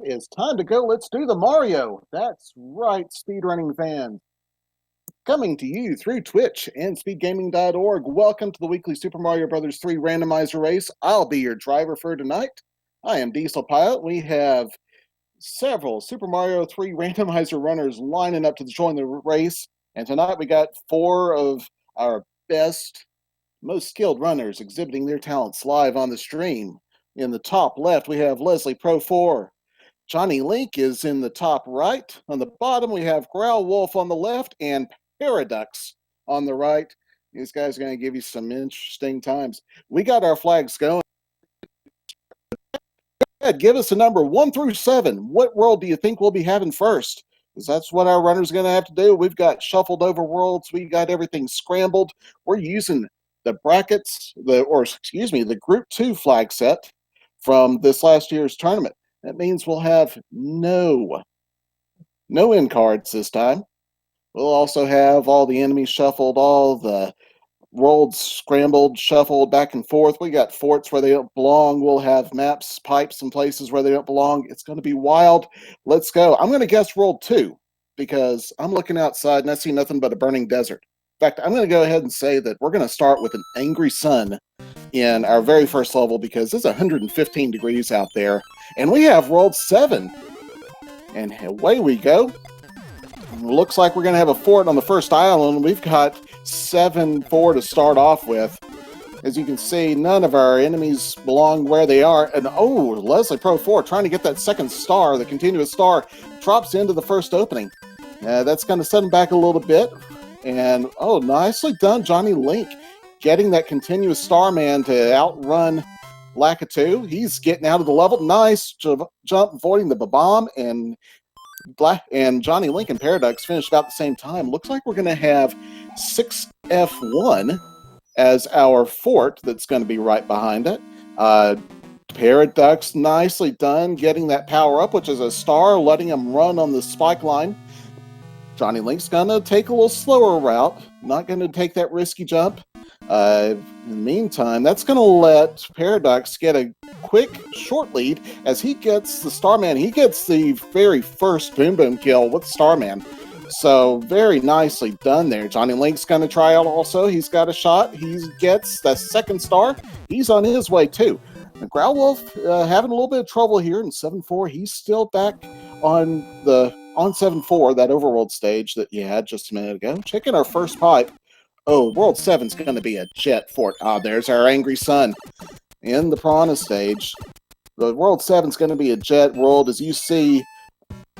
It's time to go. Let's do the Mario. That's right, speedrunning fans. Coming to you through Twitch and speedgaming.org. Welcome to the weekly Super Mario Bros. 3 randomizer race. I'll be your driver for tonight. I am Diesel Pilot. We have several Super Mario 3 randomizer runners lining up to join the race. And tonight we got four of our best, most skilled runners exhibiting their talents live on the stream. In the top left, we have Leslie Pro 4. Johnny Link is in the top right. On the bottom, we have Growl Wolf on the left and Paradux on the right. These guys are going to give you some interesting times. We got our flags going. Give us a number 1 through 7. What world do you think we'll be having first? Because that's what our runner's going to have to do. We've got shuffled over worlds. We got everything scrambled. We're using the brackets, the Group 2 flag set from this last year's tournament. That means we'll have no end cards this time. We'll also have all the enemies shuffled, all the worlds scrambled, shuffled back and forth. We got forts where they don't belong. We'll have maps, pipes, and places where they don't belong. It's going to be wild. Let's go. I'm going to guess world 2 because I'm looking outside and I see nothing but a burning desert. In fact, I'm going to go ahead and say that we're going to start with an angry sun in our very first level because it's 115 degrees out there. And we have World 7. And away we go. Looks like we're going to have a fort on the first island. We've got 7-4 to start off with. As you can see, none of our enemies belong where they are. And Leslie Pro 4 trying to get that second star, the continuous star, drops into the first opening. That's going to set him back a little bit. And, nicely done, Johnny Link. Getting that continuous Starman to outrun Lakitu. He's getting out of the level. Nice jump, avoiding the bomb, and Johnny Link and Paradux finished about the same time. Looks like we're going to have 6F1 as our fort that's going to be right behind it. Paradux, nicely done, getting that power up, which is a star, letting him run on the spike line. Johnny Link's going to take a little slower route, not going to take that risky jump. In the meantime, that's going to let Paradux get a quick, short lead as he gets the Starman. He gets the very first Boom Boom kill with Starman. So, very nicely done there. Johnny Link's going to try out also. He's got a shot. He gets the second star. He's on his way, too. Growl Wolf having a little bit of trouble here in 7-4. He's still back on 7-4, that overworld stage that you had just a minute ago. Checking our first pipe. World 7's going to be a jet fort. There's our angry sun in the Piranha stage. The World 7's going to be a jet world. As you see,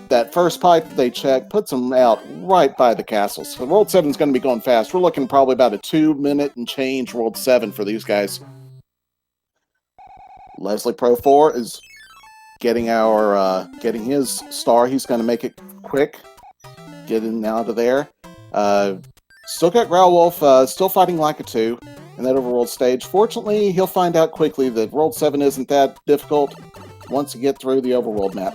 that first pipe that they check puts them out right by the castles. So World 7's going to be going fast. We're looking probably about a 2-minute and change World 7 for these guys. Leslie Pro 4 is getting his star. He's going to make it quick. Getting out of there. Still got Growl Wolf, still fighting Lakitu in that overworld stage. Fortunately, he'll find out quickly that World 7 isn't that difficult once you get through the overworld map.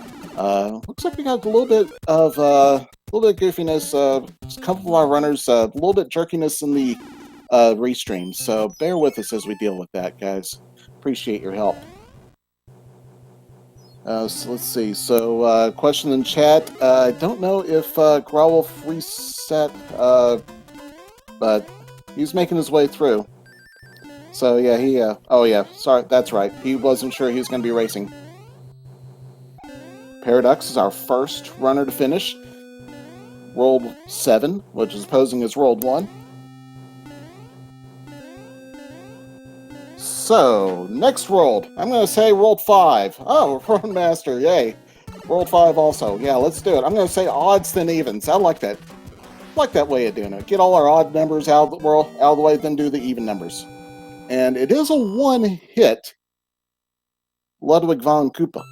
Looks like we got a little bit of goofiness, a couple of our runners, a little bit jerkiness in the restream. So bear with us as we deal with that, guys. Appreciate your help. So let's see. So question in chat. I don't know if Growl Wolf reset, but he's making his way through. So yeah, sorry, that's right. He wasn't sure he was going to be racing. Paradux is our first runner to finish. World 7, which is posing as World 1. So, next world. I'm going to say World 5. Roadmaster, yay. World 5 also. Yeah, let's do it. I'm going to say odds than evens. I like that. I like that way of doing it. Get all our odd numbers out of the way, then do the even numbers. And it is a one-hit Ludwig von Koopa.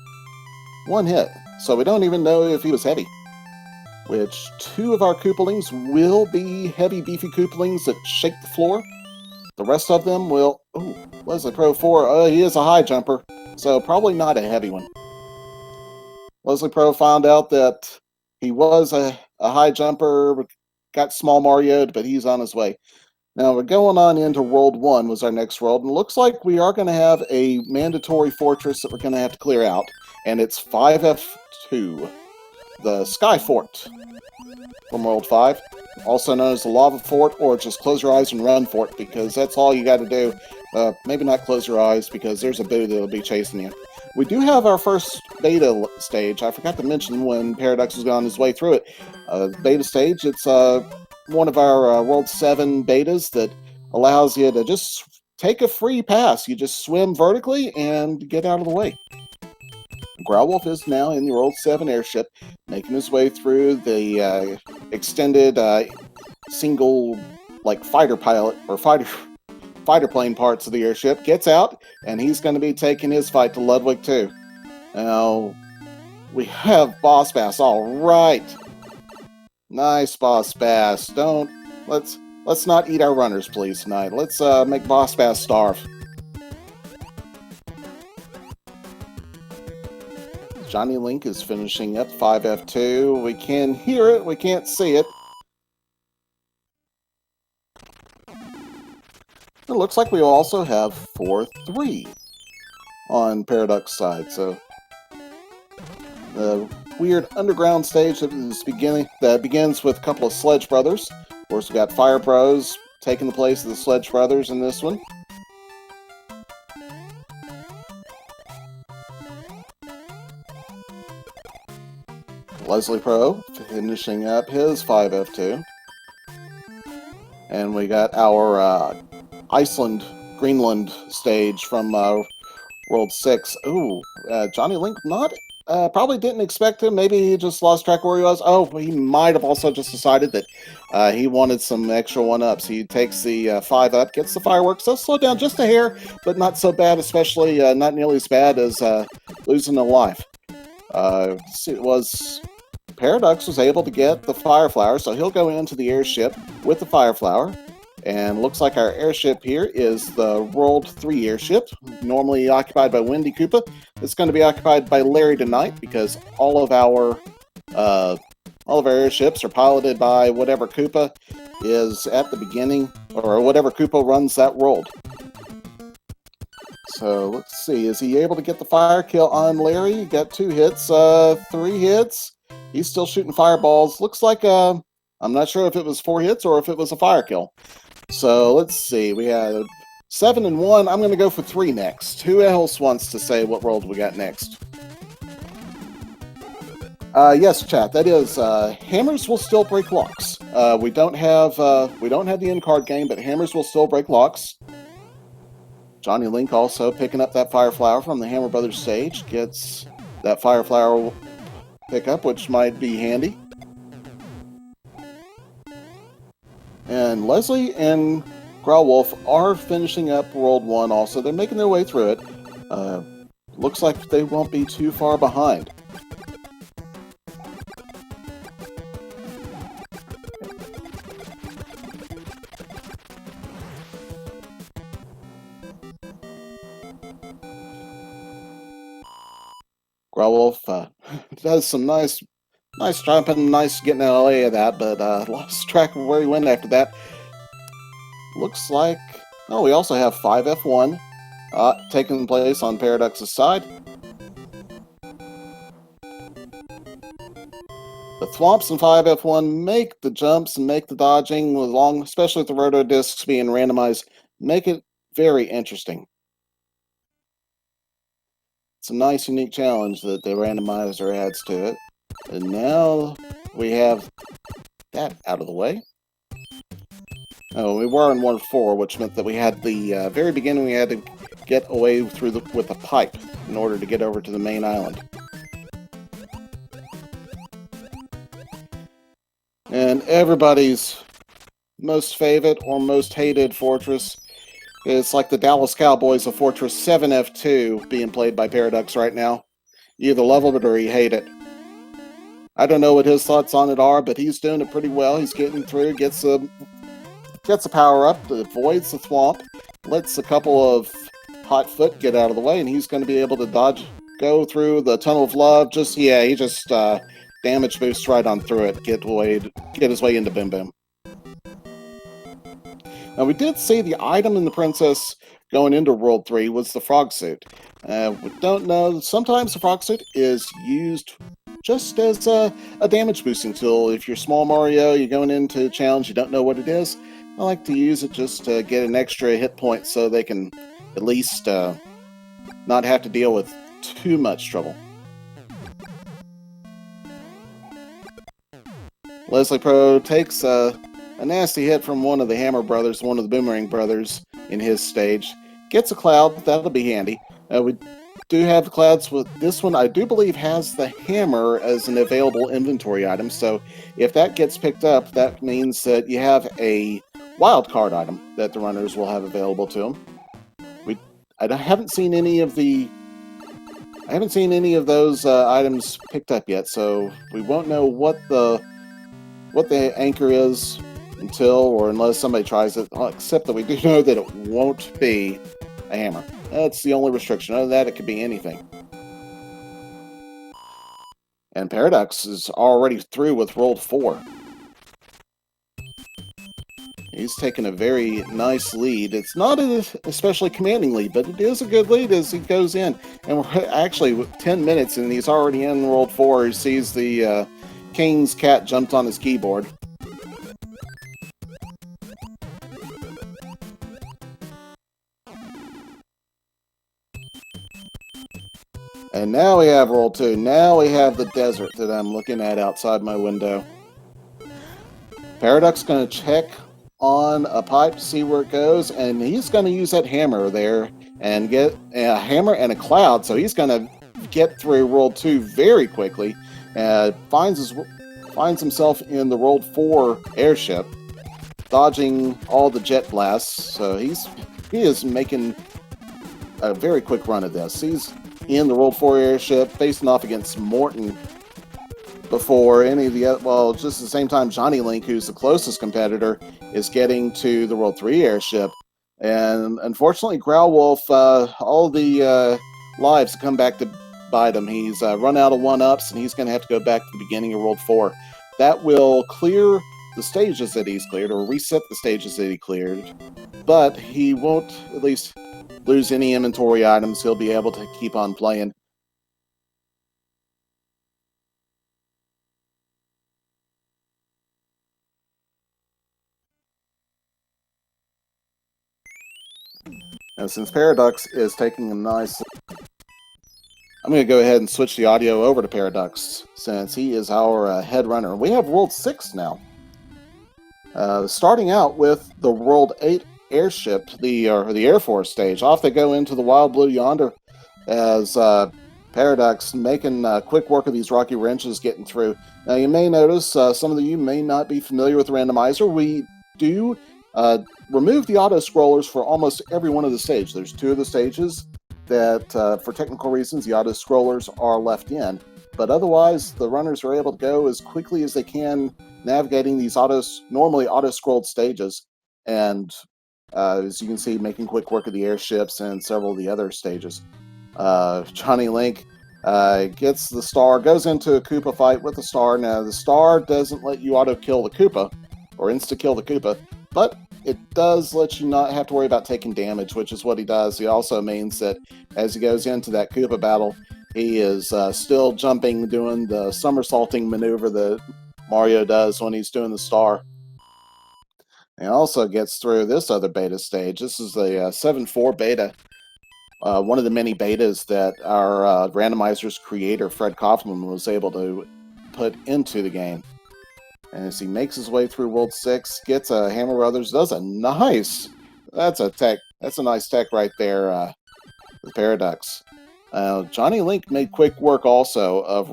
One hit. So we don't even know if he was heavy. Which 2 of our Koopalings will be heavy, beefy Koopalings that shake the floor. The rest of them will... Leslie Pro 4, he is a high jumper, so probably not a heavy one. Leslie Pro found out that he was a high jumper, got small Mario'd, but he's on his way. Now we're going on into World 1 was our next world, and it looks like we are going to have a mandatory fortress that we're going to have to clear out. And it's 5F 2, the Sky Fort from World 5, also known as the Lava Fort, or just close your eyes and run fort, because that's all you got to do. Maybe not close your eyes, because there's a boo that'll be chasing you. We do have our first beta stage. I forgot to mention when Paradox was on his way through it. Beta stage, it's one of our World 7 betas that allows you to just take a free pass. You just swim vertically and get out of the way. Growlwolf is now in the World 7 airship, making his way through the extended single, like, fighter pilot, or fighter plane parts of the airship, gets out, and he's going to be taking his fight to Ludwig 2. Now, we have Boss Bass, all right. Nice, Boss Bass. Let's not eat our runners, please, tonight. Let's make Boss Bass starve. Johnny Link is finishing up 5F2. We can hear it, we can't see it. It looks like we also have 4-3 on Paradox side, so the weird underground stage that begins with a couple of Sledge Brothers. Of course, we got Fire Bros taking the place of the Sledge Brothers in this one. Leslie Pro finishing up his 5F2. And we got our Iceland, Greenland stage from World 6. Ooh, Johnny Link probably didn't expect him. Maybe he just lost track where he was. Oh, he might have also just decided that he wanted some extra 1-ups. He takes the 5-up, gets the fireworks. They'll slow down just a hair, but not so bad, especially not nearly as bad as losing a life. Paradox was able to get the Fire Flower, so he'll go into the airship with the Fire Flower. And looks like our airship here is the World 3 airship, normally occupied by Windy Koopa. It's going to be occupied by Larry tonight, because all of our airships are piloted by whatever Koopa is at the beginning, or whatever Koopa runs that world. So let's see, is he able to get the fire kill on Larry? He got 2 hits, 3 hits. He's still shooting fireballs. Looks like, I'm not sure if it was 4 hits or if it was a fire kill. So let's see, we had 7 and 1. I'm going to go for 3 next. Who else wants to say what world we got next? Yes, chat. That is, hammers will still break locks. We don't have the end card game, but hammers will still break locks. Johnny Link also picking up that Fire Flower from the Hammer Brothers stage. Gets that Fire Flower pickup, which might be handy. And Leslie and Growlwolf are finishing up World 1 also. They're making their way through it. Looks like they won't be too far behind. Growlwolf does some nice jumping, nice getting out of the way of that, but lost track of where he went after that. Looks like... Oh, we also have 5F1 taking place on Paradox's side. The Thwomps in 5F1 make the jumps and make the dodging, especially with the roto discs being randomized, make it very interesting. It's a nice, unique challenge that the randomizer adds to it. And now we have that out of the way. Oh, we were in 1-4, which meant that we had the very beginning we had to get away with a pipe in order to get over to the main island. And everybody's most favorite or most hated fortress is like the Dallas Cowboys of Fortress 7F2 being played by Paradox right now. You either love it or you hate it. I don't know what his thoughts on it are, but he's doing it pretty well. He's getting through, gets a power up, avoids the thwomp, lets a couple of hot foot get out of the way, and he's going to be able to go through the Tunnel of Love. He just damage boosts right on through it, get his way into Bim Bim. Now, we did see the item in the Princess going into World 3 was the frog suit. We don't know. Sometimes the frog suit is used just as a damage boosting tool. If you're small Mario, you're going into a challenge, you don't know what it is, I like to use it just to get an extra hit point so they can at least not have to deal with too much trouble. Leslie Pro takes a nasty hit from one of the Hammer brothers, one of the Boomerang brothers in his stage. Gets a cloud, that'll be handy. We do have the clouds with this one. I do believe has the hammer as an available inventory item, so if that gets picked up, that means that you have a wild card item that the runners will have available to them. I haven't seen any of those items picked up yet, so we won't know what the anchor is unless somebody tries it, except that we do know that it won't be a hammer. That's the only restriction. Other than that, it could be anything. And Paradox is already through with World 4. He's taken a very nice lead. It's not an especially commanding lead, but it is a good lead as he goes in. And we're actually 10 minutes and he's already in World 4. He sees the King's cat jumped on his keyboard. And now we have World 2. Now we have the desert that I'm looking at outside my window. Paradox going to check on a pipe to see where it goes, and he's going to use that hammer there and get a hammer and a cloud, so he's going to get through World 2 very quickly. Finds himself in the World 4 airship, dodging all the jet blasts, so he is making a very quick run of this. He's in the World 4 airship, facing off against Morton before any of the other, well, just at the same time, Johnny Link, who's the closest competitor, is getting to the World 3 airship. And unfortunately, Growlwolf, all the lives come back to bite him. He's run out of 1-ups, and he's going to have to go back to the beginning of World 4. That will clear the stages that he's cleared, or reset the stages that he cleared. But he won't, at least, lose any inventory items. He'll be able to keep on playing. Now, since Paradox is taking a nice... I'm going to go ahead and switch the audio over to Paradox, since he is our head runner. We have World 6 now. Starting out with the World 8 airship, the Air Force stage. Off they go into the Wild Blue yonder, as Paradox making quick work of these rocky wrenches getting through. Now, you may notice, some of you may not be familiar with the Randomizer. We do... remove the auto-scrollers for almost every one of the stages. There's 2 of the stages that, for technical reasons, the auto-scrollers are left in. But otherwise, the runners are able to go as quickly as they can, navigating these normally auto-scrolled stages. And as you can see, making quick work of the airships and several of the other stages. Johnny Link gets the star, goes into a Koopa fight with the star. Now, the star doesn't let you auto-kill the Koopa, or insta-kill the Koopa, but it does let you not have to worry about taking damage, which is what he does. He also means that as he goes into that Koopa battle, he is still jumping, doing the somersaulting maneuver that Mario does when he's doing the star. He also gets through this other beta stage. This is the 7.4 beta, one of the many betas that our Randomizer's creator, Fred Kaufman, was able to put into the game. And as he makes his way through World 6, gets a Hammer Brothers, does a nice... That's a nice tech right there with Paradox. Johnny Link made quick work also of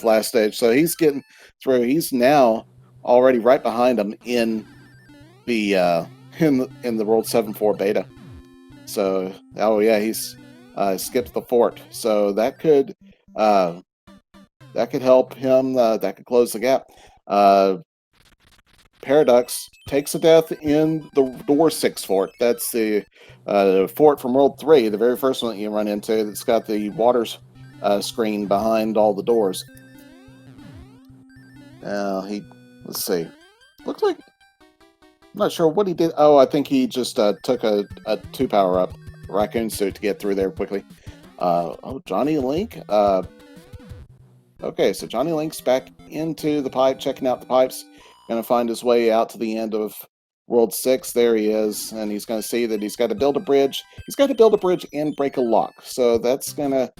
last stage, so he's getting through. He's now already right behind him in the World 7.4 beta. So, oh yeah, he's skipped the fort. So that could help him. That could close the gap. Paradox takes a death in the Door 6 fort. That's the fort from World 3, the very first one that you run into. That's got the water screen behind all the doors. Let's see. Looks like, I'm not sure what he did. Oh, I think he just took a 2 power-up raccoon suit to get through there quickly. Oh, Johnny Link. Okay, so Johnny Link's back into the pipe, checking out the pipes. Gonna find his way out to the end of World 6. There he is, and he's gonna see that he's got to build a bridge. He's got to build a bridge and break a lock. So that's gonna...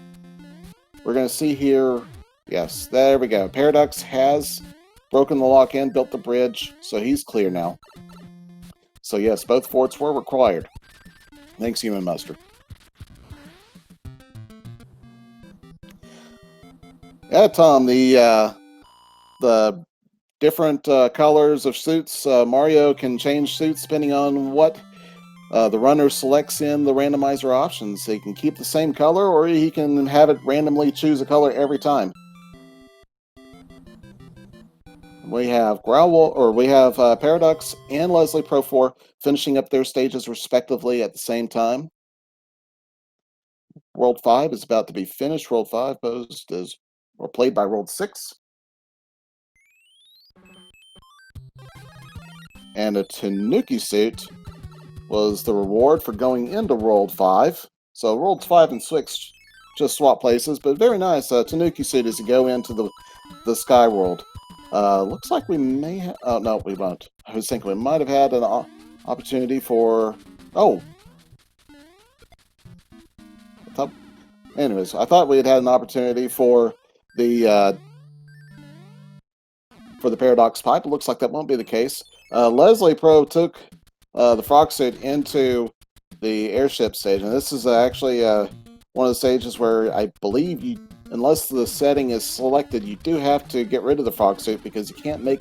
We're gonna see here... Yes, there we go. Paradox has broken the lock and built the bridge, so he's clear now. So yes, both forts were required. Thanks, Human Mustard. Yeah, Tom, the different colors of suits, Mario can change suits depending on what the runner selects in the randomizer options. He can keep the same color, or he can have it randomly choose a color every time. We have Paradox and Leslie Pro 4 finishing up their stages respectively at the same time. World 5 is about to be finished. World 5 posed as or played by World 6. And a Tanuki suit was the reward for going into World 5. So Worlds 5 and 6 just swap places, but very nice. Tanuki suit as you go into the Sky World. Looks like we may have... Oh, no, we won't. I was thinking we might have had an opportunity for... Oh! Anyways, I thought we had an opportunity for the Paradox pipe. It looks like that won't be the case. Leslie Pro took the frog suit into the airship stage, and this is actually one of the stages where I believe you, unless the setting is selected, you do have to get rid of the frog suit because you can't make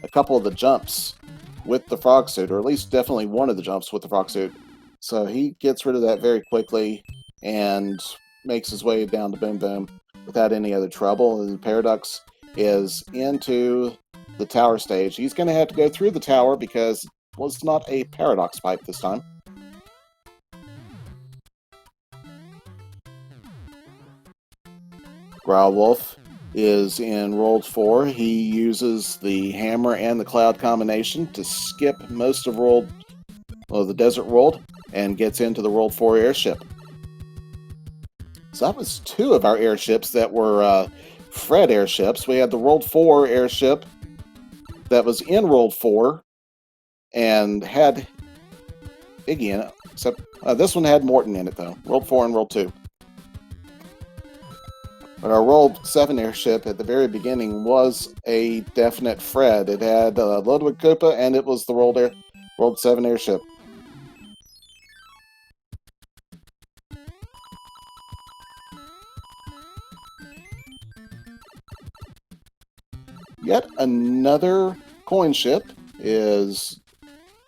a couple of the jumps with the frog suit, or at least definitely one of the jumps with the frog suit. So he gets rid of that very quickly and makes his way down to Boom Boom without any other trouble. And Paradox is into the tower stage. He's going to have to go through the tower because it was not a Paradox pipe this time. Growlwolf is in World 4. He uses the hammer and the cloud combination to skip most of the desert world and gets into the World 4 airship. So that was two of our airships that were Fred airships. We had the World 4 airship that was in World 4 and had Iggy in it, except this one had Morton in it, though. World 4 and World 2. But our World 7 airship at the very beginning was a definite Fred. It had Ludwig Koopa, and it was the World 7 airship. Yet another coin ship is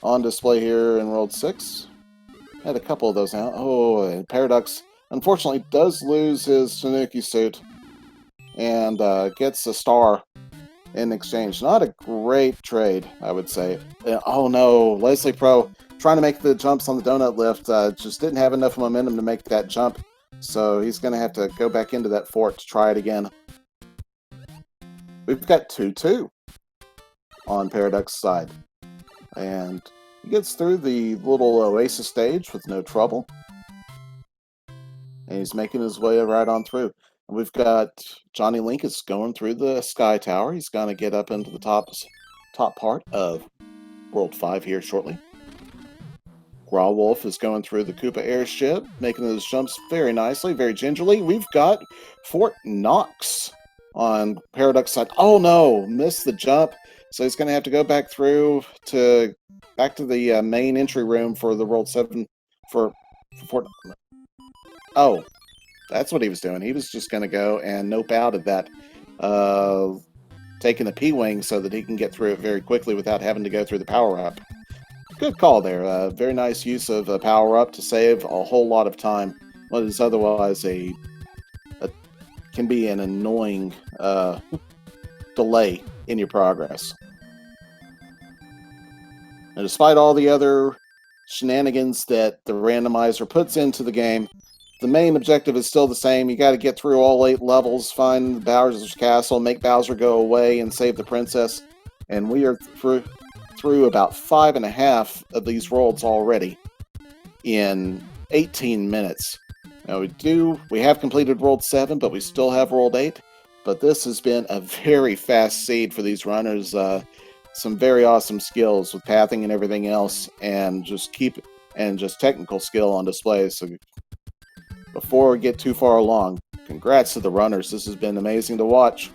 on display here in World 6. Had a couple of those now. Oh, and Paradox unfortunately does lose his Tanuki suit and gets a star in exchange. Not a great trade, I would say. Oh no, Leslie Pro trying to make the jumps on the donut lift just didn't have enough momentum to make that jump, so he's going to have to go back into that fort to try it again. We've got 2-2 on Paradox's side, and he gets through the little Oasis stage with no trouble. And he's making his way right on through. And we've got Johnny Link is going through the Sky Tower. He's going to get up into the top part of World 5 here shortly. Growlwolf is going through the Koopa airship, making those jumps very nicely, very gingerly. We've got Fort Knox on Paradox side. Oh no, missed the jump. So he's going to have to go back through to the main entry room for the World 7 for Fort. Oh, that's what he was doing. He was just going to go and nope out of that, taking the P-Wing so that he can get through it very quickly without having to go through the power-up. Good call there. Very nice use of a power-up to save a whole lot of time. What is otherwise can be an annoying delay in your progress. And despite all the other shenanigans that the randomizer puts into the game, the main objective is still the same. You got to get through all 8 levels, find Bowser's castle, make Bowser go away, and save the princess. And we are through about 5.5 of these worlds already in 18 minutes. Now we have completed World 7, but we still have World 8. But this has been a very fast seed for these runners. Some very awesome skills with pathing and everything else, and just technical skill on display. So before we get too far along, congrats to the runners. This has been amazing to watch.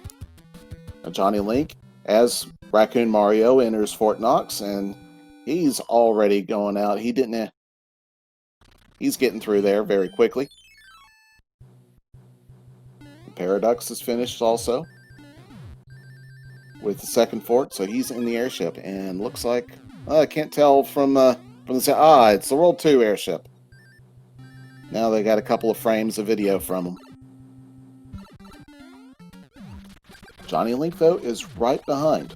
Now, Johnny Link as Raccoon Mario enters Fort Knox, and he's already going out. He's getting through there very quickly. Paradox is finished also with the second fort, so he's in the airship, and looks like I can't tell from the it's the World 2 airship. Now they got a couple of frames of video from him. Johnny Link though is right behind.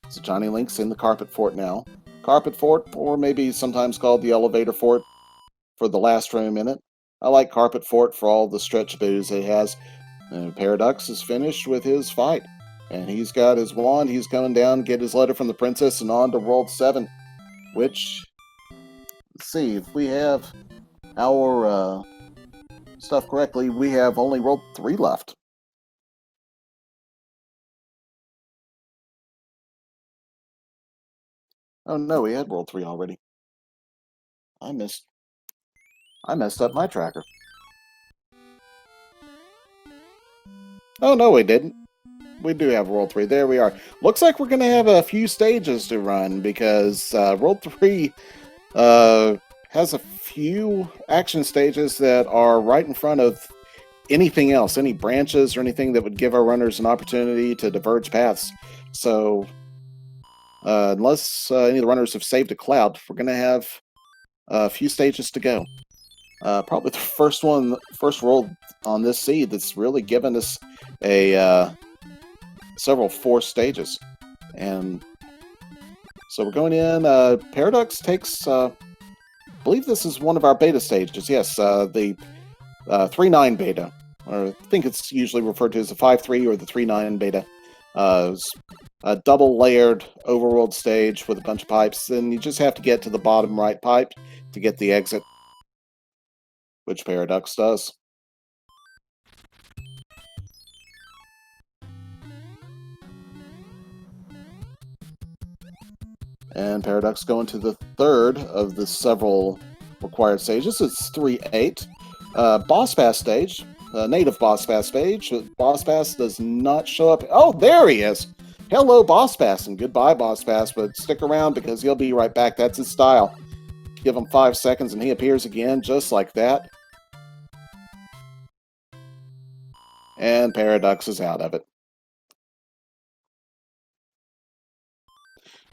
So Johnny Link's in the carpet fort now. Carpet fort, or maybe sometimes called the elevator fort, for the last room in it. I like Carpet Fort for all the stretch booze it has. Paradox is finished with his fight. And he's got his wand. He's coming down to get his letter from the princess and on to World 7. Which, let's see, if we have our stuff correctly, we have only World 3 left. Oh no, we had World 3 already. I messed up my tracker. Oh, no, we didn't. We do have World 3. There we are. Looks like we're going to have a few stages to run, because World 3 has a few action stages that are right in front of anything else, any branches or anything that would give our runners an opportunity to diverge paths. So, unless any of the runners have saved a cloud, we're going to have a few stages to go. Probably the first world on this seed that's really given us a several forced stages. And so we're going in. Paradox takes, I believe this is one of our beta stages. Yes, the 3.9 beta, or I think it's usually referred to as the 5.3 or the 3.9 beta. It's a double layered overworld stage with a bunch of pipes, and you just have to get to the bottom right pipe to get the exit, which Paradox does. And Paradox going to the third of the several required stages. It's 3.8. Boss Pass stage. Native Boss Pass stage. Boss Pass does not show up. Oh, there he is! Hello, Boss Pass, and goodbye, Boss Pass, but stick around because he'll be right back. That's his style. Give him 5 seconds and he appears again, just like that. And Paradox is out of it.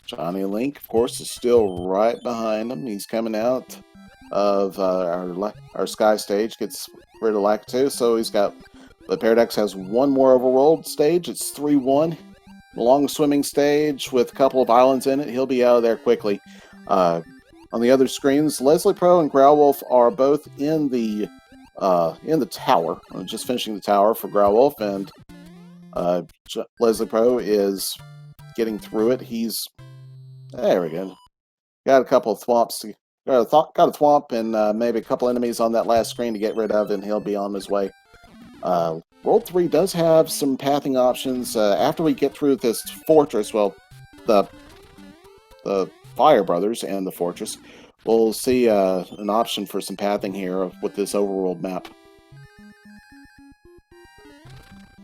Johnny Link, of course, is still right behind him. He's coming out of our Sky stage, gets rid of Lakitu, so he's got... The Paradox has one more overworld stage. It's 3-1. The long swimming stage with a couple of islands in it. He'll be out of there quickly. On the other screens, Leslie Pro and Growlwolf are both in the tower. I'm just finishing the tower for Growlwolf, and Leslie Pro is getting through it. There we go. Got a couple of thwomps. Got a thwomp and maybe a couple enemies on that last screen to get rid of, and he'll be on his way. World 3 does have some pathing options. After we get through this fortress, well, the Fire Brothers and the fortress, we'll see an option for some pathing here with this overworld map.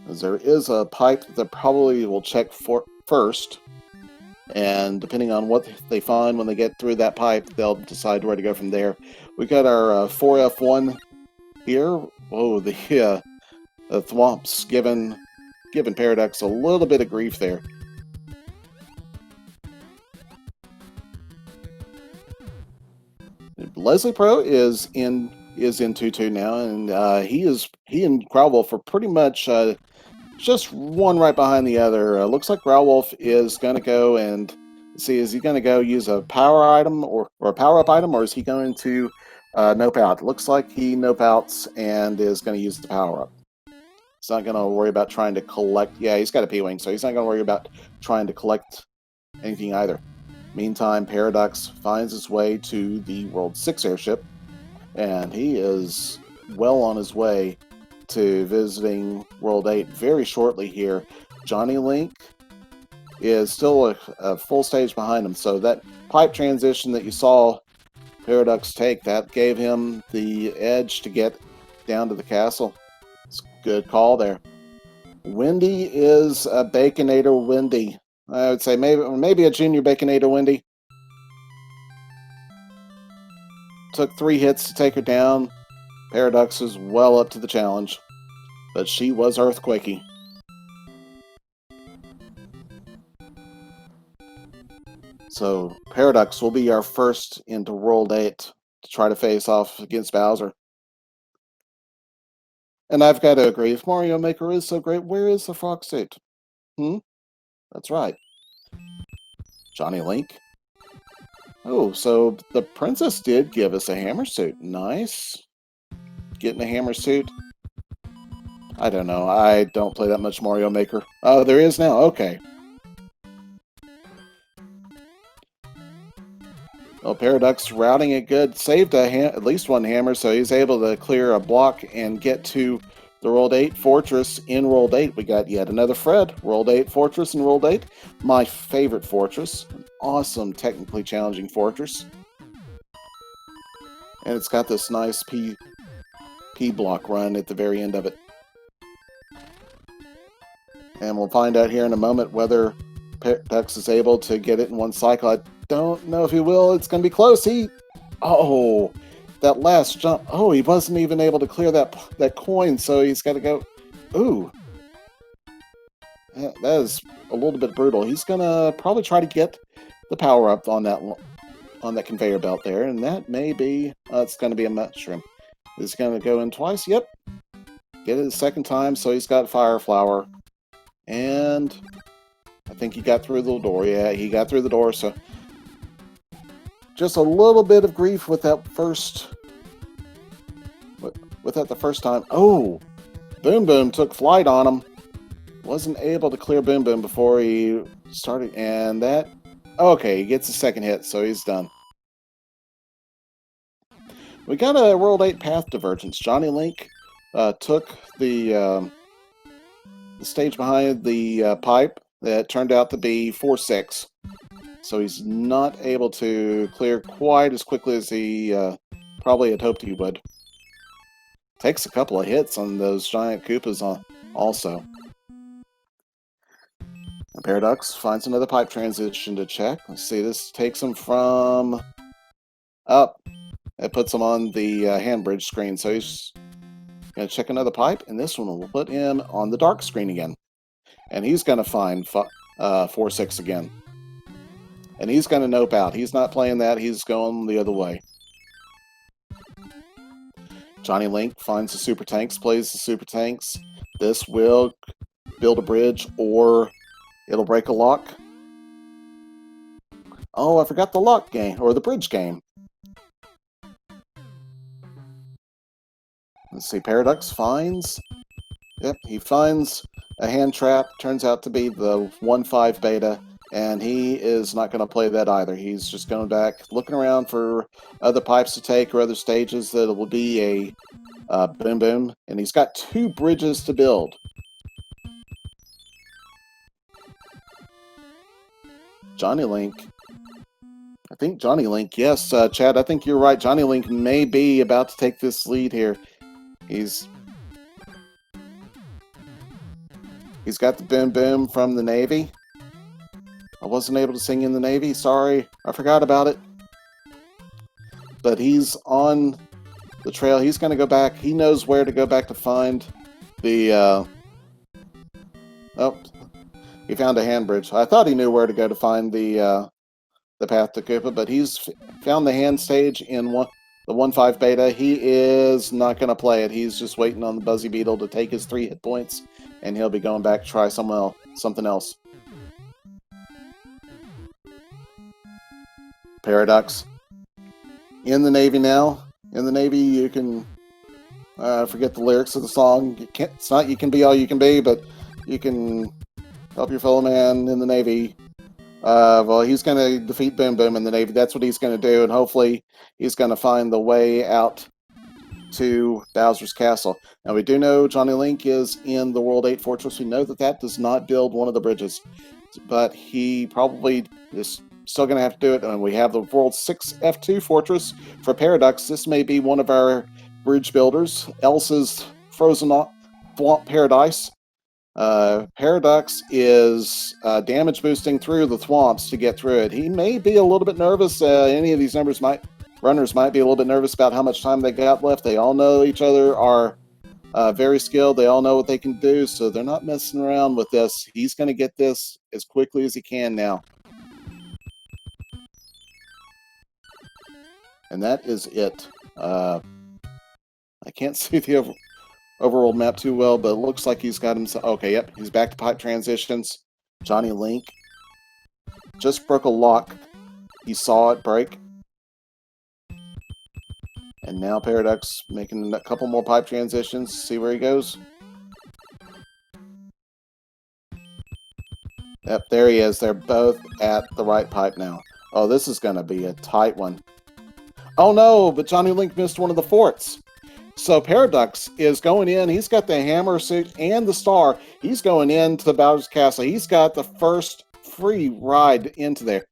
As there is a pipe that probably will check for first, and depending on what they find when they get through that pipe, they'll decide where to go from there. We got our 4F1 here. Whoa, the thwomps giving Paradox a little bit of grief there. Leslie Pro is in 2-2 now, and he and Growlwolf are pretty much just one right behind the other. Looks like Growlwolf is going to go and see, is he going to go use a power item or a power-up item, or is he going to nope out? Looks like he nope outs and is going to use the power-up. He's not going to worry about trying to collect... Yeah, he's got a P-Wing, so he's not going to worry about trying to collect anything either. Meantime, Paradox finds his way to the World 6 airship. And he is well on his way to visiting World 8 very shortly here. Johnny Link is still a full stage behind him, so that pipe transition that you saw Paradox take, that gave him the edge to get down to the castle. It's a good call there. Wendy is a Baconator Wendy. I would say maybe a junior Baconator Wendy. Took 3 hits to take her down. Paradox was well up to the challenge, but she was earthquakey. So Paradox will be our first into World 8 to try to face off against Bowser. And I've got to agree, if Mario Maker is so great, where is the frog suit? That's right. Johnny Link. Oh, so the princess did give us a hammer suit. Nice. Getting a hammer suit. I don't know. I don't play that much Mario Maker. Oh, there is now. Okay. Well, Paradox routing it good. Saved at least one hammer, so he's able to clear a block and get to the World 8 Fortress. In World 8, we got yet another Fred. World 8 Fortress in World 8. My favorite fortress. An awesome, technically challenging fortress. And it's got this nice P block run at the very end of it. And we'll find out here in a moment whether Paradox is able to get it in one cycle. I don't know if he will. It's going to be close. Oh, that last jump. Oh, he wasn't even able to clear that coin, so he's got to go. Ooh. That is a little bit brutal. He's going to probably try to get the power up on that conveyor belt there, and that may be, it's going to be a mushroom. He's going to go in twice. Yep. Get it a second time, so he's got Fire Flower. And I think he got through the door. Yeah, he got through the door, so just a little bit of grief with that the first time. Oh, Boom Boom took flight on him. Wasn't able to clear Boom Boom before he started, and that, okay, he gets a second hit, so he's done. We got a World 8 path divergence. Johnny Link took the stage behind the pipe that turned out to be 4-6. So he's not able to clear quite as quickly as he probably had hoped he would. Takes a couple of hits on those giant Koopas also. And Paradox finds another pipe transition to check. Let's see, this takes him from up. It puts him on the hand bridge screen. So he's going to check another pipe, and this one will put him on the dark screen again. And he's going to find 4-6 again. And he's going to nope out. He's not playing that. He's going the other way. Johnny Link finds the super tanks, plays the super tanks. This will build a bridge, or it'll break a lock. Oh, I forgot the lock game, or the bridge game. Let's see, Paradox finds... Yep, he finds a hand trap. Turns out to be the 1-5 beta, and he is not going to play that either. He's just going back, looking around for other pipes to take or other stages that will be a Boom Boom. And he's got 2 bridges to build. Johnny Link. I think Johnny Link, yes, Chad, I think you're right. Johnny Link may be about to take this lead here. He's got the Boom Boom from the Navy. I wasn't able to sing in the Navy. Sorry, I forgot about it. But he's on the trail. He's going to go back. He knows where to go back to find the... Oh, he found a hand bridge. I thought he knew where to go to find the path to Koopa, but he's found the hand stage in the 1-5 beta. He is not going to play it. He's just waiting on the Buzzy Beetle to take his 3 hit points, and he'll be going back to try something else. Paradox. In the Navy now. In the Navy, you can... forget the lyrics of the song. It's not you can be all you can be, but you can help your fellow man in the Navy. Well, he's going to defeat Boom Boom in the Navy. That's what he's going to do, and hopefully he's going to find the way out to Bowser's Castle. Now, we do know Johnny Link is in the World 8 Fortress. We know that that does not build one of the bridges, but he probably is still going to have to do it. And we have the World 6 F2 Fortress for Paradox. This may be one of our bridge builders. Elsa's Frozen Thwomp Paradise. Paradox is damage boosting through the thwomps to get through it. He may be a little bit nervous. Any of these runners might be a little bit nervous about how much time they got left. They all know each other are very skilled. They all know what they can do, so they're not messing around with this. He's going to get this as quickly as he can now. And that is it. I can't see the overall map too well, but it looks like he's got himself. Okay, yep, he's back to pipe transitions. Johnny Link just broke a lock. He saw it break. And now Paradox making a couple more pipe transitions. See where he goes. Yep, there he is. They're both at the right pipe now. Oh, this is going to be a tight one. Oh no, but Johnny Link missed one of the forts. So Paradox is going in. He's got the hammer suit and the star. He's going into Bowser's Castle. He's got the first free ride into there.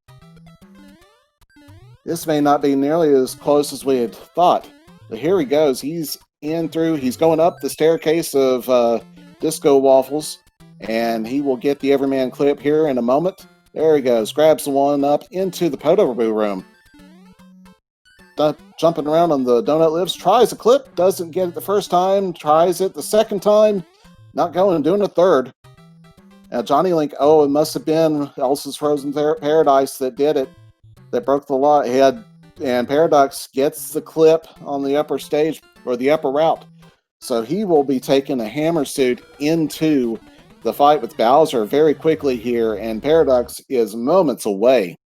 This may not be nearly as close as we had thought. But here he goes. He's in through. He's going up the staircase of Disco Waffles. And he will get the Everyman clip here in a moment. There he goes. Grabs the one up into the Podoboo room. Jumping around on the Donut Lives. Tries a clip. Doesn't get it the first time. Tries it the second time. Not going. Doing a third. Now Johnny Link. Oh, it must have been Elsa's Frozen Paradise that did it. That broke the law. And Paradox gets the clip on the upper stage, or the upper route. So he will be taking a hammer suit into the fight with Bowser very quickly here, and Paradox is moments away.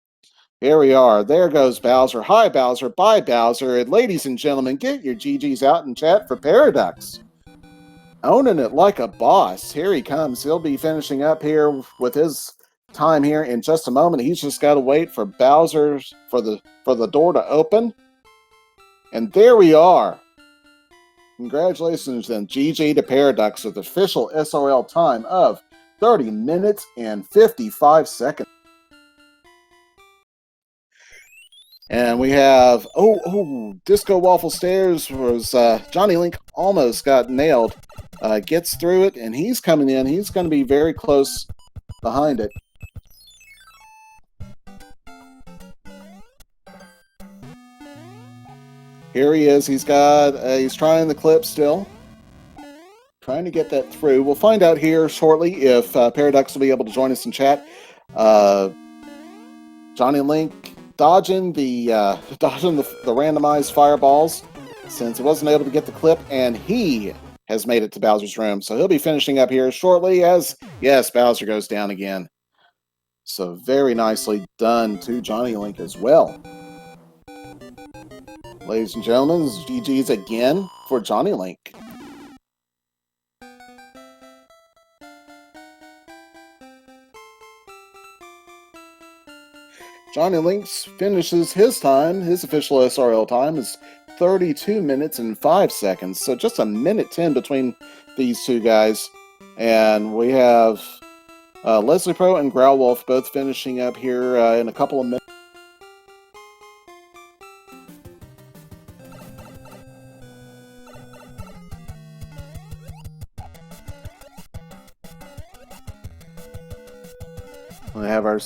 Here we are. There goes Bowser. Hi, Bowser. Bye, Bowser. And ladies and gentlemen, get your GGs out in chat for Paradox. Owning it like a boss. Here he comes. He'll be finishing up here with his time here in just a moment. He's just got to wait for Bowser for the door to open. And there we are. Congratulations and GG to Paradox with official SRL time of 30 minutes and 55 seconds. And we have Disco Waffle Stairs was Johnny Link almost got nailed. Gets through it and he's coming in. He's going to be very close behind it. Here he is. He's trying the clip still. Trying to get that through. We'll find out here shortly if Paradox will be able to join us in chat. Johnny Link dodging the randomized fireballs since he wasn't able to get the clip, and he has made it to Bowser's room. So he'll be finishing up here shortly as, yes, Bowser goes down again. So very nicely done to Johnny Link as well. Ladies and gentlemen, this is GG's again for Johnny Link. Johnny Link finishes his time. His official SRL time is 32 minutes and 5 seconds. So just a minute 10 between these two guys. And we have Leslie Pro and Growlwolf both finishing up here in a couple of minutes. We have our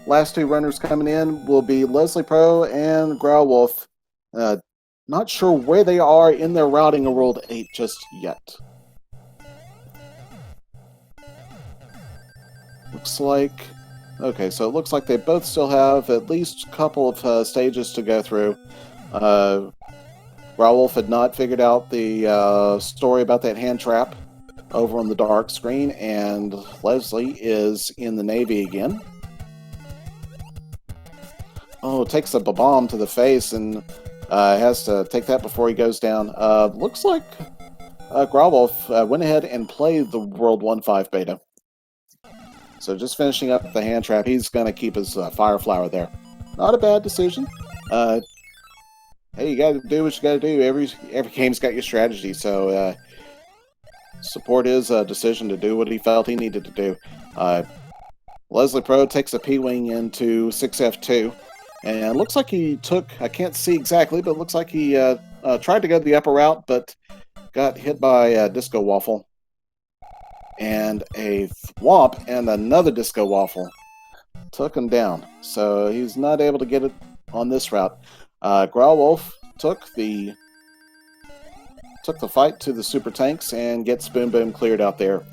last two runners coming in will be Leslie Pro and Growlwolf. Not sure where they are in their routing of World 8 just yet. Looks like... Okay, so it looks like they both still have at least a couple of stages to go through. Growlwolf had not figured out the story about that hand trap over on the dark screen, and Leslie is in the Navy again. Oh, takes a bomb to the face and has to take that before he goes down. Looks like Growlwolf went ahead and played the World 1.5 beta. So just finishing up the hand trap, he's going to keep his Fire Flower there. Not a bad decision. hey, you got to do what you got to do. Every game's got your strategy, so support his decision to do what he felt he needed to do. Leslie Pro takes a P-Wing into 6F2, and it looks like he took, I can't see exactly, but it looks like he tried to go the upper route, but got hit by a Disco Waffle. And a Thwomp and another Disco Waffle took him down. So he's not able to get it on this route. Growlwolf took the fight to the Super Tanks and gets Boom Boom cleared out there.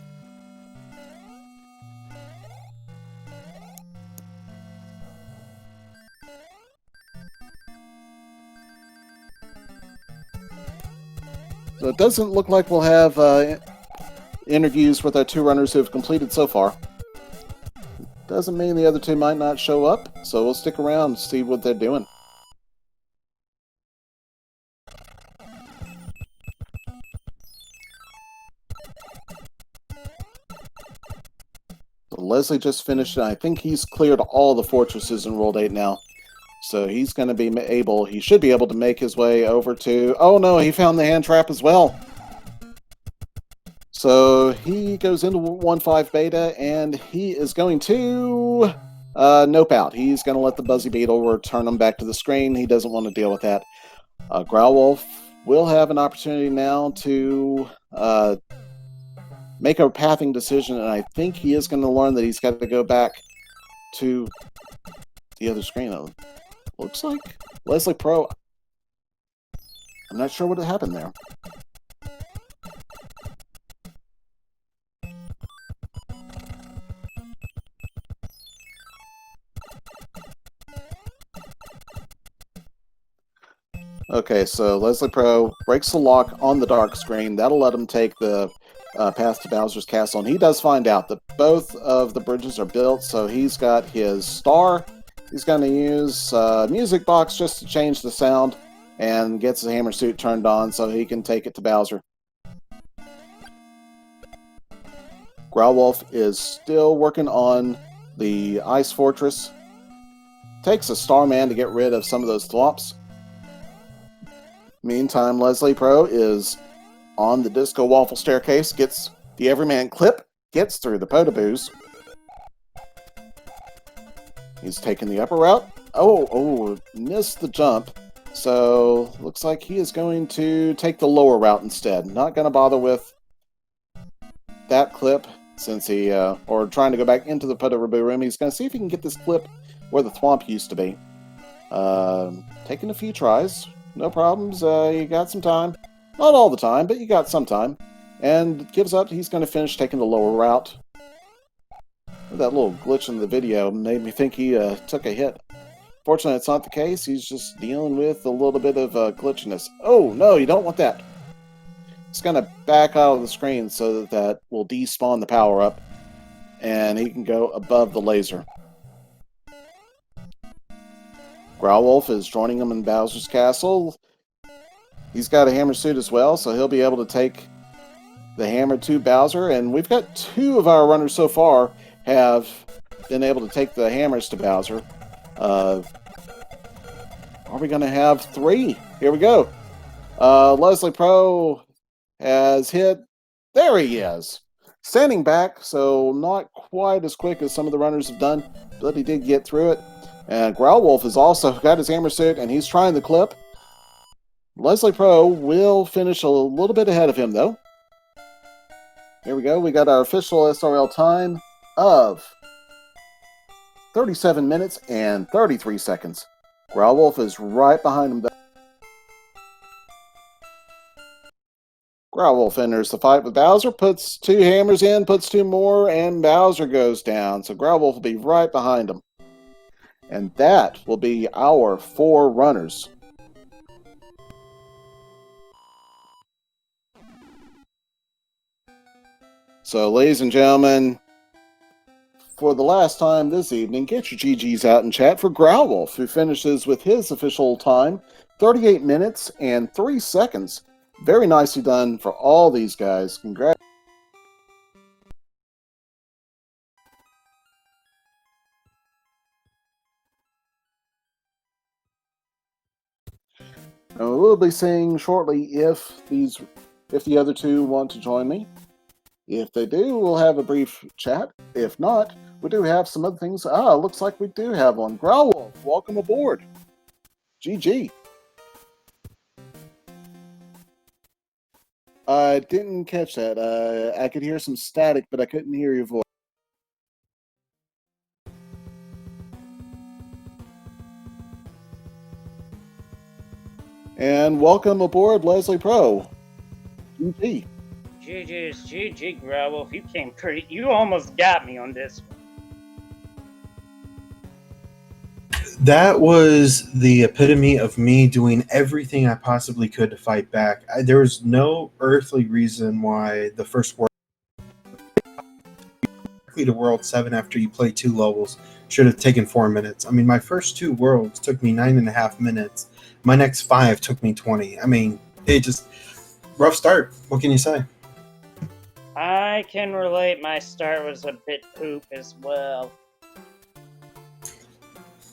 So it doesn't look like we'll have interviews with our two runners who have completed so far. Doesn't mean the other two might not show up, so we'll stick around and see what they're doing. So Leslie just finished, and I think he's cleared all the fortresses in World 8 now. So he's going to be able, he should be able to make his way over to, oh no, he found the hand trap as well. So he goes into 1.5 beta, and he is going to nope out. He's going to let the Buzzy Beetle return him back to the screen. He doesn't want to deal with that. Growlwolf will have an opportunity now to make a pathing decision, and I think he is going to learn that he's got to go back to the other screen. It looks like Leslie Pro. I'm not sure what happened there. Okay, so Leslie Pro breaks the lock on the dark screen. That'll let him take the path to Bowser's Castle, and he does find out that both of the bridges are built, so he's got his star. He's going to use Music Box just to change the sound, and gets his hammer suit turned on so he can take it to Bowser. Growlwolf is still working on the Ice Fortress. Takes a Starman to get rid of some of those thwomps. Meantime, Leslie Pro is on the Disco Waffle staircase, gets the Everyman clip, gets through the Potaboos. He's taking the upper route. Oh, missed the jump. So, looks like he is going to take the lower route instead. Not going to bother with that clip since he, or trying to go back into the Potaboo room. He's going to see if he can get this clip where the Thwomp used to be. Taking a few tries. No problems. You got some time. Not all the time, but you got some time. And gives up. He's going to finish taking the lower route. That little glitch in the video made me think he took a hit. Fortunately, it's not the case. He's just dealing with a little bit of glitchiness. Oh, no, you don't want that. He's going to back out of the screen so that will despawn the power-up. And he can go above the laser. Growlwolf is joining him in Bowser's Castle. He's got a hammer suit as well, so he'll be able to take the hammer to Bowser. And we've got two of our runners so far have been able to take the hammers to Bowser. Are we going to have three? Here we go. Leslie Pro has hit. There he is. Standing back, so not quite as quick as some of the runners have done, but he did get through it. And Growlwolf has also got his hammer suit, and he's trying the clip. Leslie Pro will finish a little bit ahead of him, though. Here we go. We got our official SRL time of 37 minutes and 33 seconds. Growlwolf is right behind him, though. Growlwolf enters the fight with Bowser, puts two hammers in, puts two more, and Bowser goes down. So Growlwolf will be right behind him. And that will be our four runners. So, ladies and gentlemen, for the last time this evening, get your GGs out in chat for Growlwolf, who finishes with his official time, 38 minutes and 3 seconds. Very nicely done for all these guys. Congrats. will be seeing shortly if the other two want to join me. If they do, we'll have a brief chat. If not, we do have some other things. Looks like we do have one. Growlwolf, welcome aboard. GG. I didn't catch that. I could hear some static, but I couldn't hear your voice. And welcome aboard, Leslie Pro. GG. GG's GG, Growlwolf. You came pretty. You almost got me on this one. That was the epitome of me doing everything I possibly could to fight back. There was no earthly reason why the first world to World 7 after you play 2 levels should have taken 4 minutes. I mean, my first 2 worlds took me 9.5 minutes. My next 5 took me 20. I mean, it just rough start. What can you say? I can relate. My start was a bit poop as well.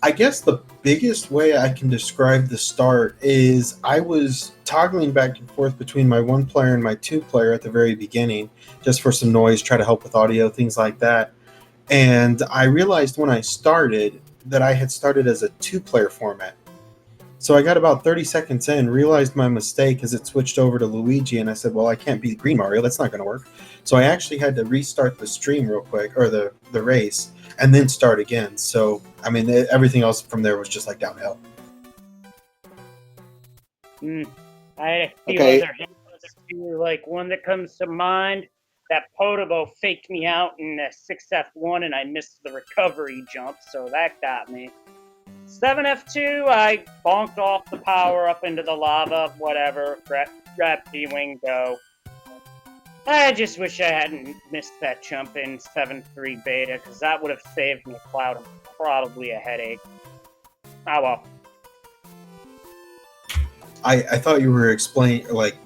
I guess the biggest way I can describe the start is I was toggling back and forth between my 1-player and my 2-player at the very beginning, just for some noise, try to help with audio, things like that. And I realized when I started that I had started as a 2-player format. So I got about 30 seconds in, realized my mistake as it switched over to Luigi, and I said, well, I can't beat Green Mario, that's not going to work. So I actually had to restart the stream real quick, or the race, and then start again. So, I mean, everything else from there was just like downhill. I had a few other hints, like one that comes to mind. That Podobo faked me out in 6F1 and I missed the recovery jump, so that got me. 7F2, I bonked off the power up into the lava, whatever, grab D-Wing, go. I just wish I hadn't missed that jump in 7.3 beta, because that would have saved me a cloud and probably a headache. Oh well. I thought you were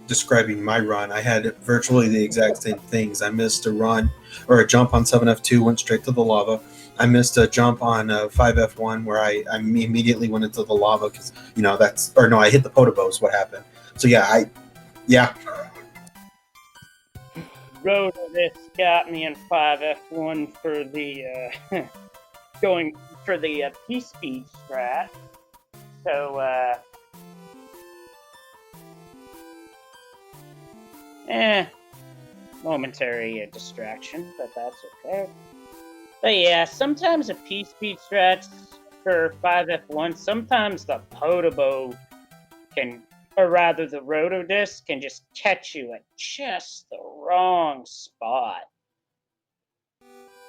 describing my run. I had virtually the exact same things. I missed a run or a jump on 7F2, went straight to the lava. I missed a jump on 5F1 where I immediately went into the lava because, I hit the Podobo is what happened. So yeah. Road of this got me in 5F1 for the going for the P-Speed strat. So momentary distraction, but that's okay. But yeah, sometimes a P-Speed strat for 5F1, sometimes the Podobo can, or rather the Rotodisc can just catch you at just the wrong spot.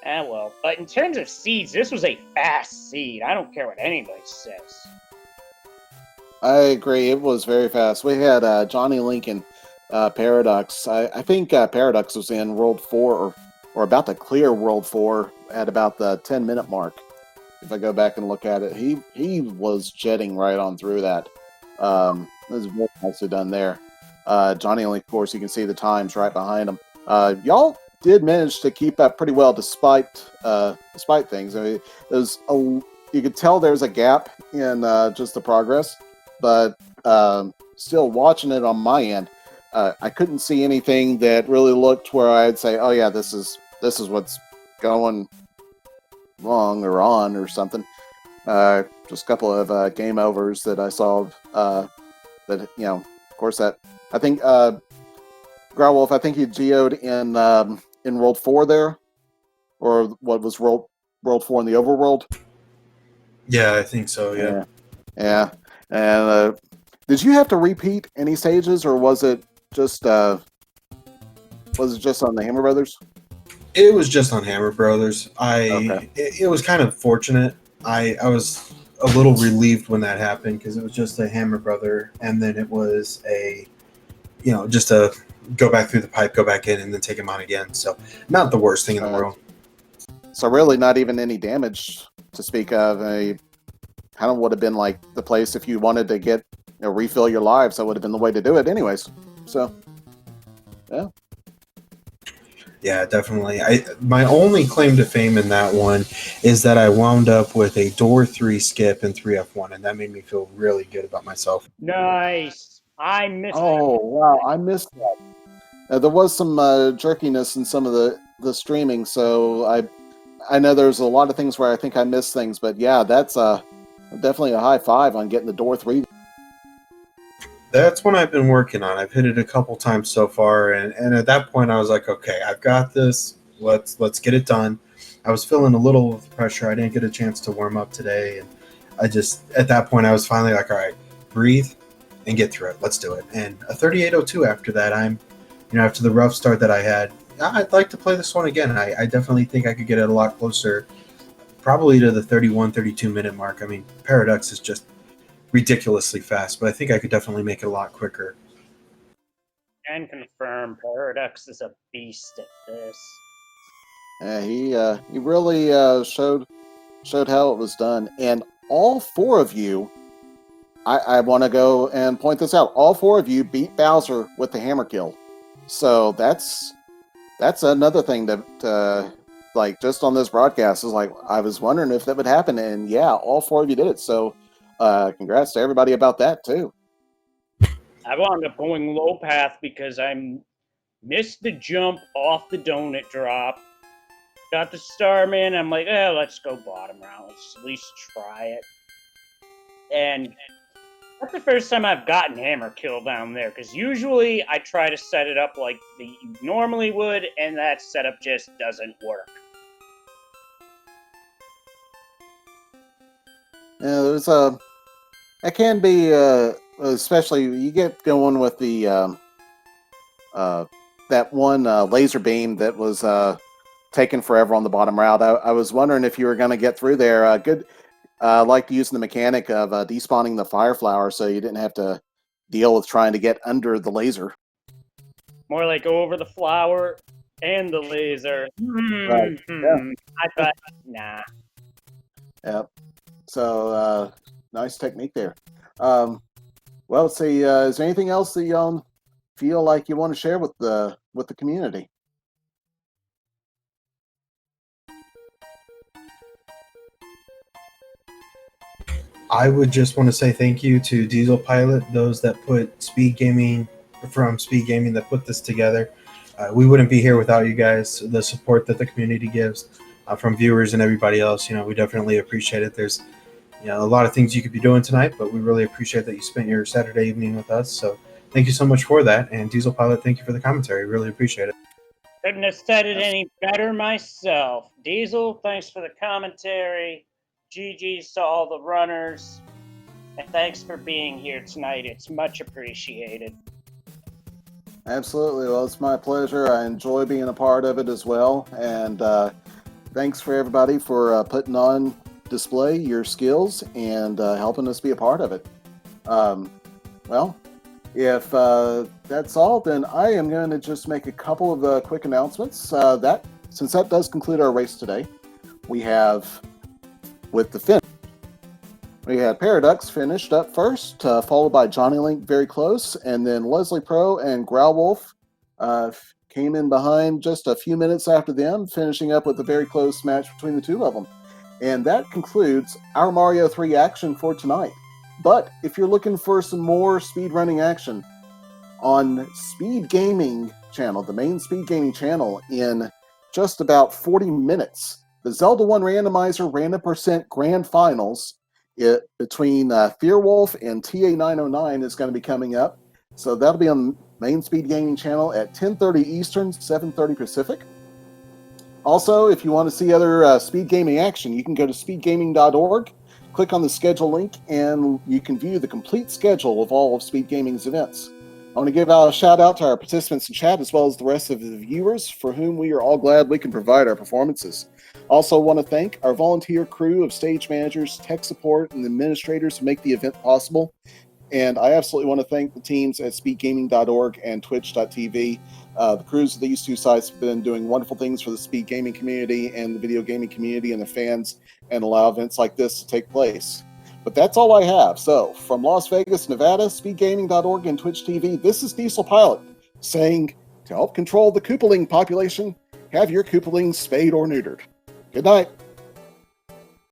Well, but in terms of seeds, this was a fast seed. I don't care what anybody says. I agree. It was very fast. We had Johnny Lincoln, Paradox. I think Paradox was in World 4 or about to clear World 4 at about the 10-minute mark. If I go back and look at it, he was jetting right on through that. It was very nicely done there. Johnny only, of course, you can see the times right behind him. Y'all did manage to keep that pretty well despite things. I mean, you could tell there's a gap in just the progress, but still watching it on my end, I couldn't see anything that really looked where I'd say, "Oh yeah, this is what's going wrong or on or something." Just a couple of game overs that I saw. That of course, that I think Growlwolf, I think he geoed in World 4 there, or what was World 4 in the overworld. Yeah, I think so. Yeah. And did you have to repeat any stages, or was it just on the Hammer Brothers? It was just on Hammer Brothers. Okay. It was kind of fortunate. I was a little relieved when that happened because it was just a Hammer Brother, and then it was just a go back through the pipe, go back in, and then take him on again. So not the worst thing in the world. So really not even any damage to speak of. Kind of would have been like the place if you wanted to get refill your lives. That would have been the way to do it anyways. So, yeah. Yeah, definitely. My only claim to fame in that one is that I wound up with a door 3 skip in 3F1, and that made me feel really good about myself. Nice. I missed. Oh wow, I missed that. There was some jerkiness in some of the streaming, so I know there's a lot of things where I think I missed things, but yeah, that's definitely a high five on getting the door 3. That's what I've been working on. I've hit it a couple times so far, and at that point I was like, okay, I've got this. Let's get it done. I was feeling a little of pressure. I didn't get a chance to warm up today, and I just at that point I was finally like, all right, breathe and get through it. Let's do it. And a 3802 after that, after the rough start that I had, I'd like to play this one again. I definitely think I could get it a lot closer, probably to the 31, 32-minute mark. I mean, Paradox is just ridiculously fast, but I think I could definitely make it a lot quicker. Can confirm Paradox is a beast at this. Yeah, he really showed how it was done, and all 4 of you, I want to go and point this out. All 4 of you beat Bowser with the hammer kill, so that's another thing to like just on this broadcast is like I was wondering if that would happen, and yeah, all 4 of you did it. So congrats to everybody about that too. I wound up going low path because I missed the jump off the donut drop. Got the Starman. I'm like, let's go bottom round. Let's at least try it. And that's the first time I've gotten hammer kill down there, because usually I try to set it up like you normally would, and that setup just doesn't work. Yeah, there's it can be especially you get going with the that one laser beam that was taking forever on the bottom route. I was wondering if you were going to get through there. Good. I liked using the mechanic of despawning the fire flower, so you didn't have to deal with trying to get under the laser. More like over the flower and the laser. Right. Yeah. I thought, nah. Yep. So nice technique there. Well, let's see. Is there anything else that you feel like you want to share with the community? I would just want to say thank you to Diesel Pilot, those that put Speed Gaming that put this together. We wouldn't be here without you guys. The support that the community gives from viewers and everybody else, we definitely appreciate it. There's a lot of things you could be doing tonight, but we really appreciate that you spent your Saturday evening with us. So thank you so much for that. And Diesel Pilot, thank you for the commentary. Really appreciate it. Couldn't have said it any better myself. Diesel, thanks for the commentary. GG's to all the runners. And thanks for being here tonight. It's much appreciated. Absolutely. Well, it's my pleasure. I enjoy being a part of it as well. And thanks for everybody for putting on display your skills and helping us be a part of it. Well, if that's all, then I am going to just make a couple of quick announcements. Since that does conclude our race today, we have with the finish. We had Paradox finished up first, followed by Johnny Link very close, and then Leslie Pro and Growlwolf came in behind just a few minutes after them, finishing up with a very close match between the two of them. And that concludes our Mario 3 action for tonight. But if you're looking for some more speedrunning action on Speed Gaming channel, the main Speed Gaming channel, in just about 40 minutes, the Zelda 1 Randomizer Random Percent Grand Finals between Fearwolf and TA909 is going to be coming up. So that'll be on the main Speed Gaming channel at 10:30 Eastern, 7:30 Pacific. Also, if you want to see other Speed Gaming action, you can go to speedgaming.org, click on the schedule link, and you can view the complete schedule of all of Speed Gaming's events. I want to give out a shout out to our participants in chat as well as the rest of the viewers for whom we are all glad we can provide our performances. Also want to thank our volunteer crew of stage managers, tech support, and administrators who make the event possible. And I absolutely want to thank the teams at speedgaming.org and twitch.tv. The crews of these two sites have been doing wonderful things for the speed gaming community and the video gaming community and the fans, and allow events like this to take place. But that's all I have. So, from Las Vegas, Nevada, speedgaming.org and Twitch TV, this is Diesel Pilot saying, to help control the Koopaling population, have your Koopalings spayed or neutered. Good night.